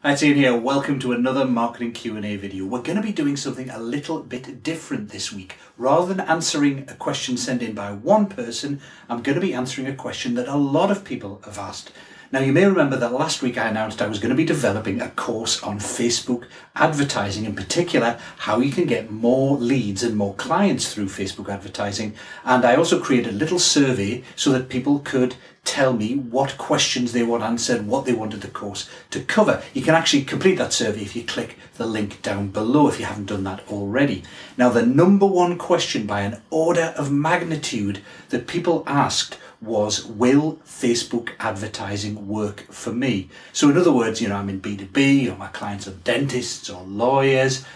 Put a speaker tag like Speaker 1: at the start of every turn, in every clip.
Speaker 1: Hi, it's Ian here. Welcome to another marketing Q&A video. We're going to be doing something a little bit different this week. Rather than answering a question sent in by one person, I'm going to be answering a question that a lot of people have asked. Now, you may remember that last week I announced I was going to be developing a course on Facebook advertising, in particular, how you can get more leads and more clients through Facebook advertising. And I also created a little survey so that people could tell me what questions they want answered, what they wanted the course to cover. You can actually complete that survey if you click the link down below if you haven't done that already. Now, the number one question by an order of magnitude that people asked was, will Facebook advertising work for me? So in other words, I'm in B2B, or my clients are dentists or lawyers.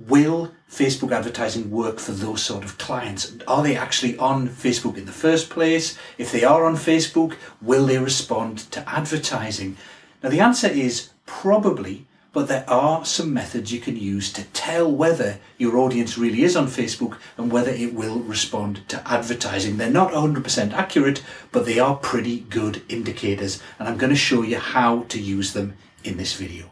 Speaker 1: Will Facebook advertising work for those sort of clients? Are they actually on Facebook in the first place? If they are on Facebook, will they respond to advertising? Now, the answer is probably, but there are some methods you can use to tell whether your audience really is on Facebook and whether it will respond to advertising. They're not 100% accurate, but they are pretty good indicators, and I'm going to show you how to use them in this video.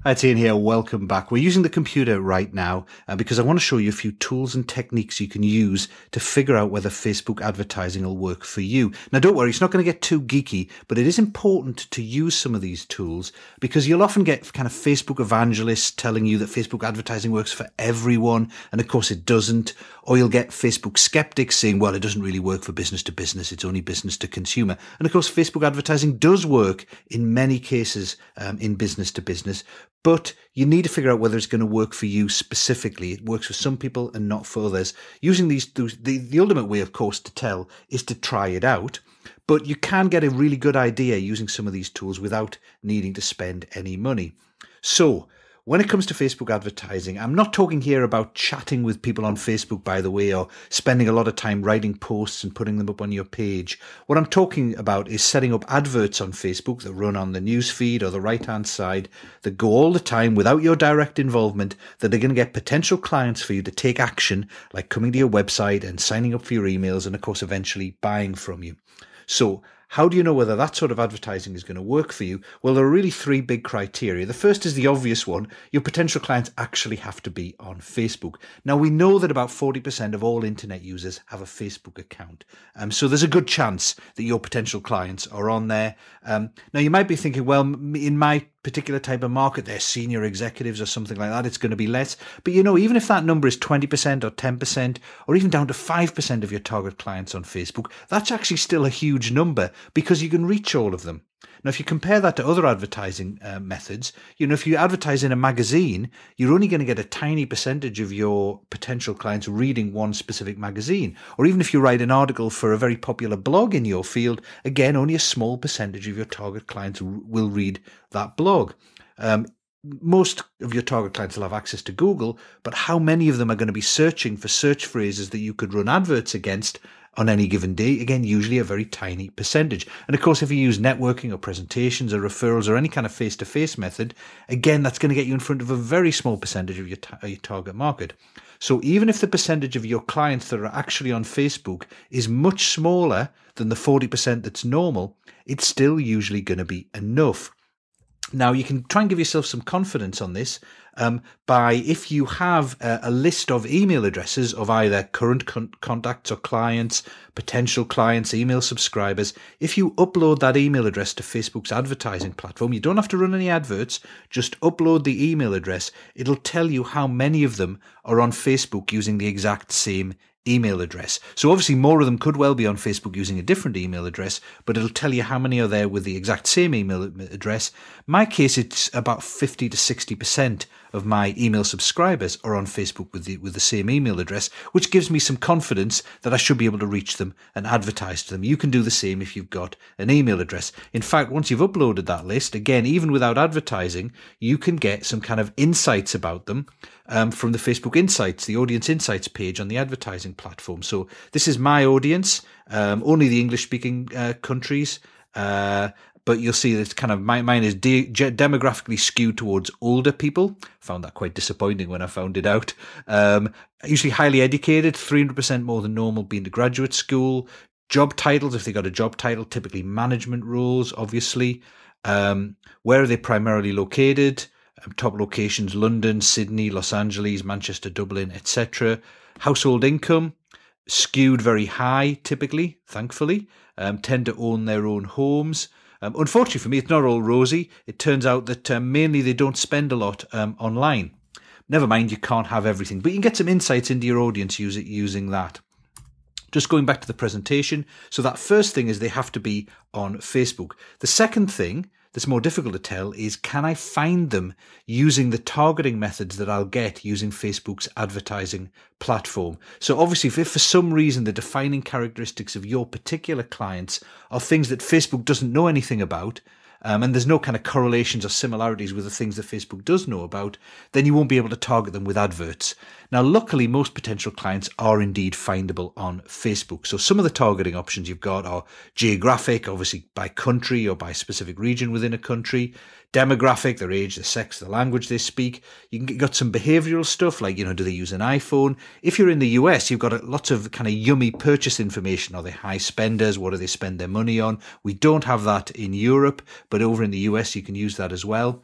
Speaker 1: Hi, it's Ian here. Welcome back. We're using the computer right now because I want to show you a few tools and techniques you can use to figure out whether Facebook advertising will work for you. Now, don't worry, it's not going to get too geeky, but it is important to use some of these tools because you'll often get kind of Facebook evangelists telling you that Facebook advertising works for everyone, and of course it doesn't. Or you'll get Facebook skeptics saying, well, it doesn't really work for business to business, it's only business to consumer. And of course, Facebook advertising does work in many cases in business to business. But you need to figure out whether it's going to work for you specifically. It works for some people and not for others. Using the ultimate way, of course, to tell is to try it out. But you can get a really good idea using some of these tools without needing to spend any money. So, when it comes to Facebook advertising, I'm not talking here about chatting with people on Facebook, by the way, or spending a lot of time writing posts and putting them up on your page. What I'm talking about is setting up adverts on Facebook that run on the news feed or the right-hand side that go all the time without your direct involvement, that are going to get potential clients for you to take action, like coming to your website and signing up for your emails and, of course, eventually buying from you. So, how do you know whether that sort of advertising is going to work for you? Well, there are really three big criteria. The first is the obvious one. Your potential clients actually have to be on Facebook. Now, we know that about 40% of all internet users have a Facebook account. So there's a good chance that your potential clients are on there. Now, you might be thinking, well, in my particular type of market, they're senior executives or something like that, it's going to be less. But even if that number is 20% or 10% or even down to 5% of your target clients on Facebook, that's actually still a huge number because you can reach all of them. Now, if you compare that to other advertising methods, if you advertise in a magazine, you're only going to get a tiny percentage of your potential clients reading one specific magazine. Or even if you write an article for a very popular blog in your field, again, only a small percentage of your target clients will read that blog. Most of your target clients will have access to Google, but how many of them are going to be searching for search phrases that you could run adverts against on any given day? Again, usually a very tiny percentage. And of course, if you use networking or presentations or referrals or any kind of face-to-face method, again, that's going to get you in front of a very small percentage of your target market. So even if the percentage of your clients that are actually on Facebook is much smaller than the 40% that's normal, it's still usually going to be enough. Now, you can try and give yourself some confidence on this by, if you have a list of email addresses of either current contacts or clients, potential clients, email subscribers, if you upload that email address to Facebook's advertising platform, you don't have to run any adverts, just upload the email address. It'll tell you how many of them are on Facebook using the exact same email address. So obviously more of them could well be on Facebook using a different email address, but it'll tell you how many are there with the exact same email address. In my case, it's about 50 to 60% of my email subscribers are on Facebook with the same email address, which gives me some confidence that I should be able to reach them and advertise to them. You can do the same if you've got an email address. In fact, once you've uploaded that list, again, even without advertising, you can get some kind of insights about them from the Facebook Insights, the Audience Insights page on the advertising platform. So this is my audience, only the English-speaking countries. but you'll see that it's kind of, mine is demographically skewed towards older people. Found that quite disappointing when I found it out. Usually highly educated, 300% more than normal, been to graduate school. Job titles, if they got a job title, typically management roles, obviously. Where are they primarily located? Top locations: London, Sydney, Los Angeles, Manchester, Dublin, etc. Household income, skewed very high, typically, thankfully. Tend to own their own homes. Unfortunately for me, it's not all rosy. It turns out that mainly they don't spend a lot online. Never mind, you can't have everything, but you can get some insights into your audience using that. Just going back to the presentation. So that first thing is they have to be on Facebook. The second thing that's more difficult to tell is, can I find them using the targeting methods that I'll get using Facebook's advertising platform? So obviously, if for some reason the defining characteristics of your particular clients are things that Facebook doesn't know anything about, and there's no kind of correlations or similarities with the things that Facebook does know about, then you won't be able to target them with adverts. Now, luckily, most potential clients are indeed findable on Facebook. So some of the targeting options you've got are geographic, obviously by country or by specific region within a country, demographic, their age, their sex, the language they speak. You got some behavioral stuff like, do they use an iPhone? If you're in the US, you've got lots of kind of yummy purchase information. Are they high spenders? What do they spend their money on? We don't have that in Europe, but over in the US, you can use that as well.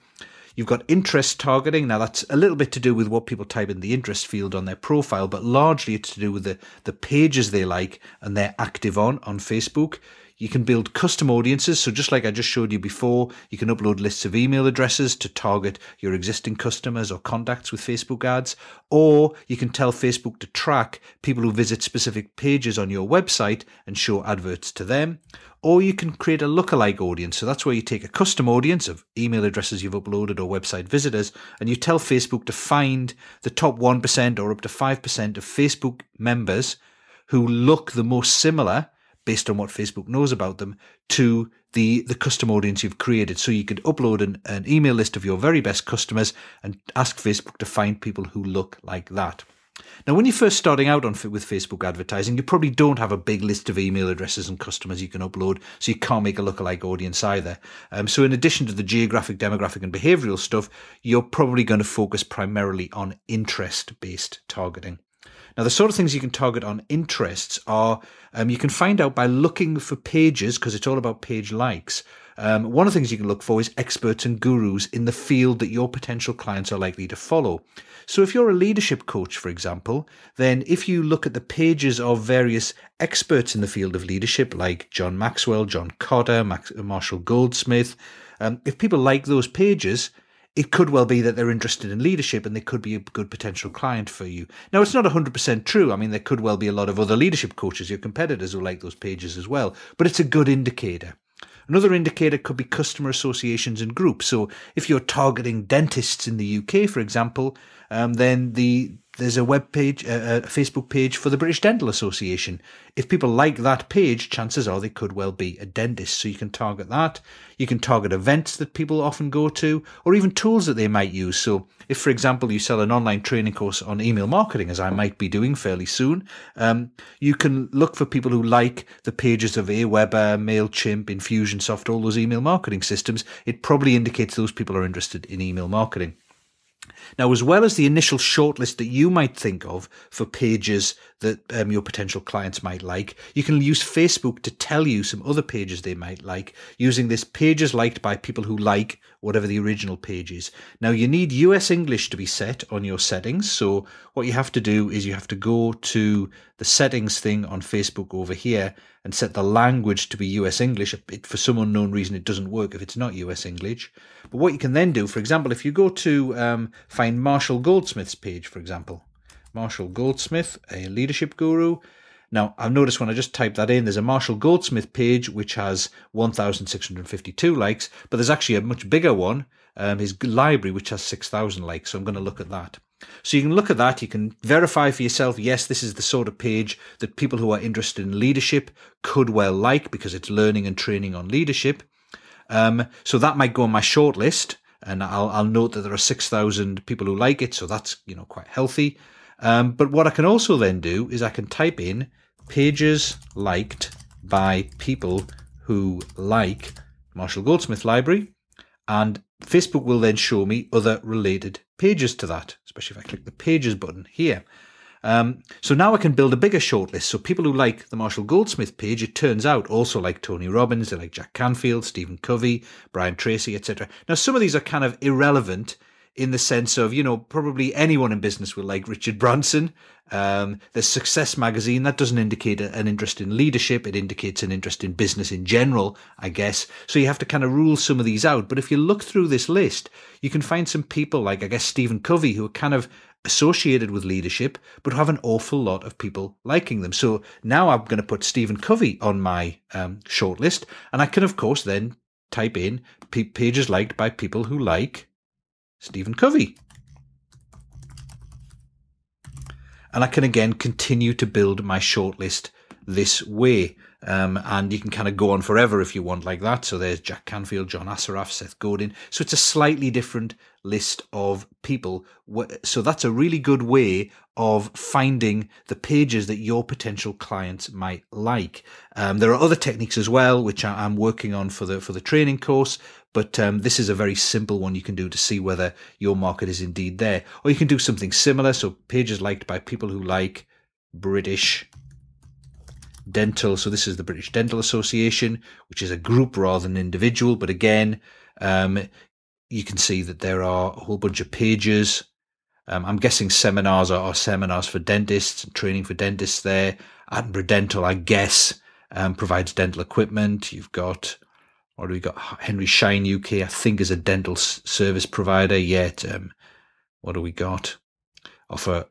Speaker 1: You've got interest targeting. Now, that's a little bit to do with what people type in the interest field on their profile, but largely it's to do with the pages they like and they're active on Facebook. You can build custom audiences. So just like I just showed you before, you can upload lists of email addresses to target your existing customers or contacts with Facebook ads. Or you can tell Facebook to track people who visit specific pages on your website and show adverts to them. Or you can create a lookalike audience. So that's where you take a custom audience of email addresses you've uploaded or website visitors, and you tell Facebook to find the top 1% or up to 5% of Facebook members who look the most similar, based on what Facebook knows about them, to the custom audience you've created. So you could upload an email list of your very best customers and ask Facebook to find people who look like that. Now, when you're first starting out with Facebook advertising, you probably don't have a big list of email addresses and customers you can upload, so you can't make a lookalike audience either. So in addition to the geographic, demographic, and behavioral stuff, you're probably going to focus primarily on interest-based targeting. Now, the sort of things you can target on interests are, you can find out by looking for pages, because it's all about page likes. One of the things you can look for is experts and gurus in the field that your potential clients are likely to follow. So if you're a leadership coach, for example, then if you look at the pages of various experts in the field of leadership, like John Maxwell, John Kotter, Marshall Goldsmith, if people like those pages, it could well be that they're interested in leadership and they could be a good potential client for you. Now, it's not 100% true. I mean, there could well be a lot of other leadership coaches, your competitors, who like those pages as well, but it's a good indicator. Another indicator could be customer associations and groups. So if you're targeting dentists in the UK, for example, then there's a web page, a Facebook page for the British Dental Association. If people like that page, chances are they could well be a dentist. So you can target that. You can target events that people often go to, or even tools that they might use. So if, for example, you sell an online training course on email marketing, as I might be doing fairly soon, you can look for people who like the pages of Aweber, MailChimp, Infusionsoft, all those email marketing systems. It probably indicates those people are interested in email marketing. Now, as well as the initial shortlist that you might think of for pages that your potential clients might like, you can use Facebook to tell you some other pages they might like using this pages liked by people who like whatever the original page is. Now, you need US English to be set on your settings. So what you have to do is you have to go to the settings thing on Facebook over here and set the language to be US English. For some unknown reason, it doesn't work if it's not US English. But what you can then do, for example, if you go to find Marshall Goldsmith's page, for example, Marshall Goldsmith, a leadership guru. Now, I've noticed when I just type that in, there's a Marshall Goldsmith page which has 1,652 likes, but there's actually a much bigger one, his library, which has 6,000 likes. So I'm going to look at that. So you can look at that. You can verify for yourself, yes, this is the sort of page that people who are interested in leadership could well like because it's learning and training on leadership. So that might go on my short list, and I'll note that there are 6,000 people who like it. So that's, quite healthy. But what I can also then do is I can type in pages liked by people who like Marshall Goldsmith library, and Facebook will then show me other related pages to that, especially if I click the pages button here. So now I can build a bigger shortlist. So people who like the Marshall Goldsmith page, it turns out, also like Tony Robbins, they like Jack Canfield, Stephen Covey, Brian Tracy, etc. Now, some of these are kind of irrelevant in the sense of, probably anyone in business will like Richard Branson. There's Success Magazine. That doesn't indicate an interest in leadership. It indicates an interest in business in general, I guess. So you have to kind of rule some of these out. But if you look through this list, you can find some people like, I guess, Stephen Covey, who are kind of associated with leadership, but have an awful lot of people liking them. So now I'm going to put Stephen Covey on my shortlist, and I can, of course, then type in pages liked by people who like Stephen Covey. And I can again continue to build my shortlist this way. And you can kind of go on forever if you want like that. So there's Jack Canfield, John Assaraf, Seth Godin. So it's a slightly different list of people. So that's a really good way of finding the pages that your potential clients might like. There are other techniques as well, which I'm working on for the training course. But this is a very simple one you can do to see whether your market is indeed there. Or you can do something similar. So pages liked by people who like British Dental. So this is the British Dental Association, which is a group rather than individual. But again, you can see that there are a whole bunch of pages. I'm guessing seminars are seminars for dentists and training for dentists there. Attenborough Dental, I guess, provides dental equipment. You've got, what do we got? Henry Schein UK, I think, is a dental service provider. Yet, what do we got? Offer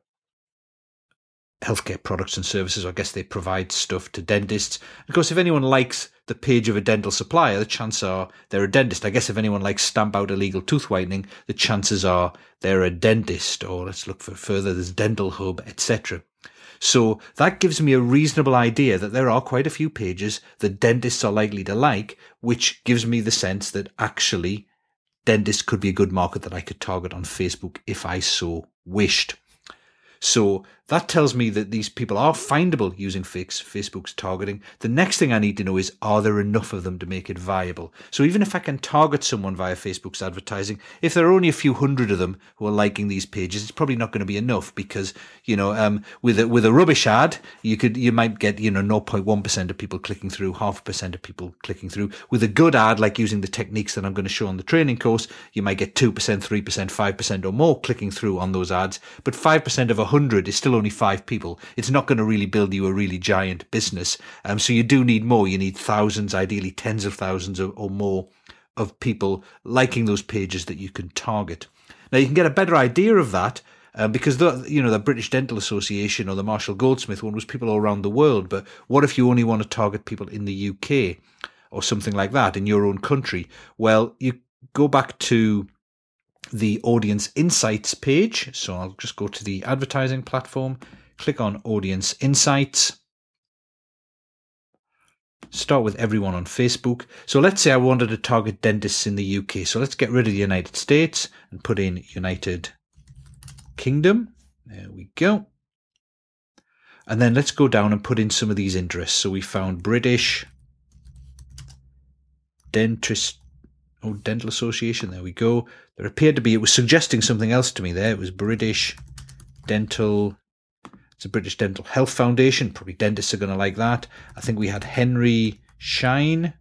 Speaker 1: healthcare products and services. I guess they provide stuff to dentists. Of course, if anyone likes the page of a dental supplier, the chances are they're a dentist. I guess if anyone likes Stamp Out Illegal Tooth Whitening, the chances are they're a dentist. Or let's look for further, there's Dental Hub, etc. So that gives me a reasonable idea that there are quite a few pages that dentists are likely to like, which gives me the sense that actually dentists could be a good market that I could target on Facebook if I so wished. So that tells me that these people are findable using Facebook's targeting. The next thing I need to know is, are there enough of them to make it viable? So even if I can target someone via Facebook's advertising, if there are only a few hundred of them who are liking these pages, it's probably not going to be enough because, with a rubbish ad, you might get, 0.1% of people clicking through, 0.5% of people clicking through. With a good ad, like using the techniques that I'm going to show on the training course, you might get 2%, 3%, 5% or more clicking through on those ads. But 5% of 100 is still only 5 people. It's not going to really build you a really giant business. So you do need more. You need thousands, ideally tens of thousands or more of people liking those pages that you can target. Now you can get a better idea of that because the British Dental Association or the Marshall Goldsmith one was people all around the world. But what if you only want to target people in the UK or something like that in your own country? Well, you go back to the Audience Insights page. So I'll just go to the advertising platform, click on Audience Insights, start with everyone on Facebook. So let's say I wanted to target dentists in the UK. So let's get rid of the United States and put in United Kingdom. There we go. And then let's go down and put in some of these interests. So we found British Dental Association. There we go. There appeared to be, it was suggesting something else to me there. It was British Dental. It's a British Dental Health Foundation. Probably dentists are going to like that. I think we had Henry Schein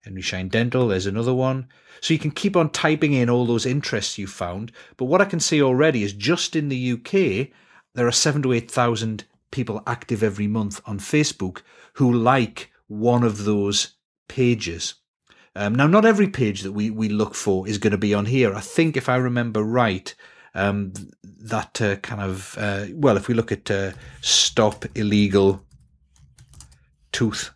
Speaker 1: Dental. There's another one. So you can keep on typing in all those interests you found. But what I can see already is just in the UK, there are 7,000 to 8,000 people active every month on Facebook who like one of those pages. Now, not every page that we look for is going to be on here. I think, if I remember right, if we look at Stop Illegal Tooth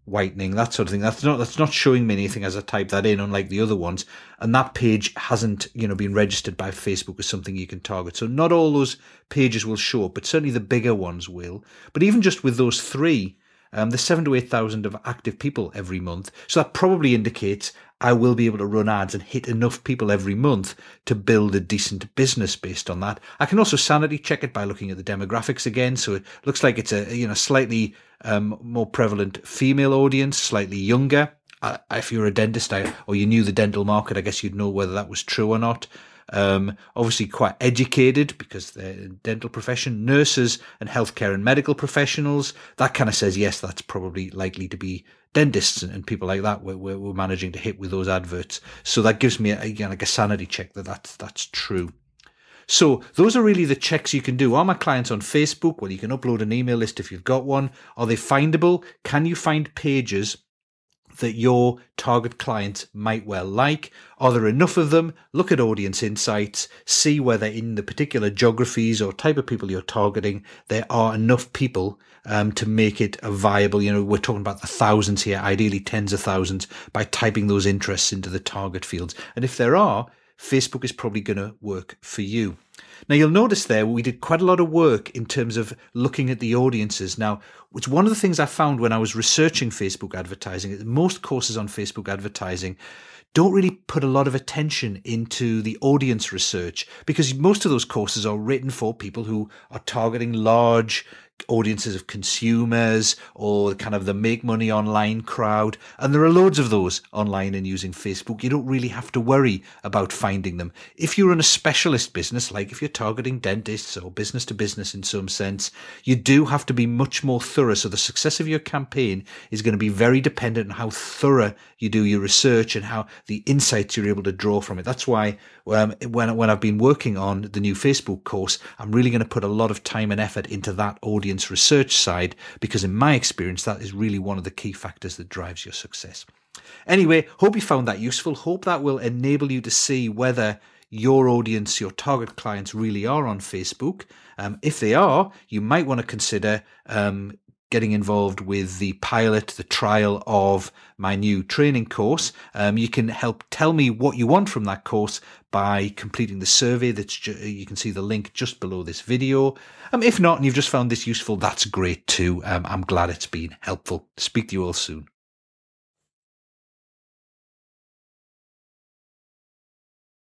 Speaker 1: Whitening, that sort of thing, that's not showing me anything as I type that in, unlike the other ones. And that page hasn't, been registered by Facebook as something you can target. So not all those pages will show up, but certainly the bigger ones will. But even just with those three, there's 7,000 to 8,000 of active people every month. So that probably indicates I will be able to run ads and hit enough people every month to build a decent business based on that. I can also sanity check it by looking at the demographics again. So it looks like it's a slightly more prevalent female audience, slightly younger. if you're a dentist or you knew the dental market, I guess you'd know whether that was true or not. Obviously quite educated because they're in dental profession, nurses and healthcare and medical professionals. That kind of says, yes, that's probably likely to be dentists and people like that we're managing to hit with those adverts. So that gives me like a sanity check that's true. So those are really the checks you can do. Are my clients on Facebook? Well, you can upload an email list if you've got one. Are they findable? Can you find pages that your target client might well like? Are there enough of them? Look at audience insights, see whether in the particular geographies or type of people you're targeting, there are enough people to make it a viable, we're talking about the thousands here, ideally tens of thousands, by typing those interests into the target fields. And if there are, Facebook is probably going to work for you. Now, you'll notice there we did quite a lot of work in terms of looking at the audiences. Now, it's one of the things I found when I was researching Facebook advertising. Most courses on Facebook advertising don't really put a lot of attention into the audience research, because most of those courses are written for people who are targeting large audiences of consumers or kind of the make money online crowd. And there are loads of those online and using Facebook. You don't really have to worry about finding them. If you're in a specialist business, like if you're targeting dentists or business to business in some sense, you do have to be much more thorough. So the success of your campaign is going to be very dependent on how thorough you do your research and how the insights you're able to draw from it. That's why when I've been working on the new Facebook course, I'm really going to put a lot of time and effort into that audience research side, because in my experience, that is really one of the key factors that drives your success. Anyway, hope you found that useful. Hope that will enable you to see whether your audience, your target clients really are on Facebook. If they are, you might want to consider getting involved with the pilot, the trial of my new training course. You can help tell me what you want from that course by completing the survey. You can see the link just below this video. If not, and you've just found this useful, that's great too. I'm glad it's been helpful. Speak to you all soon.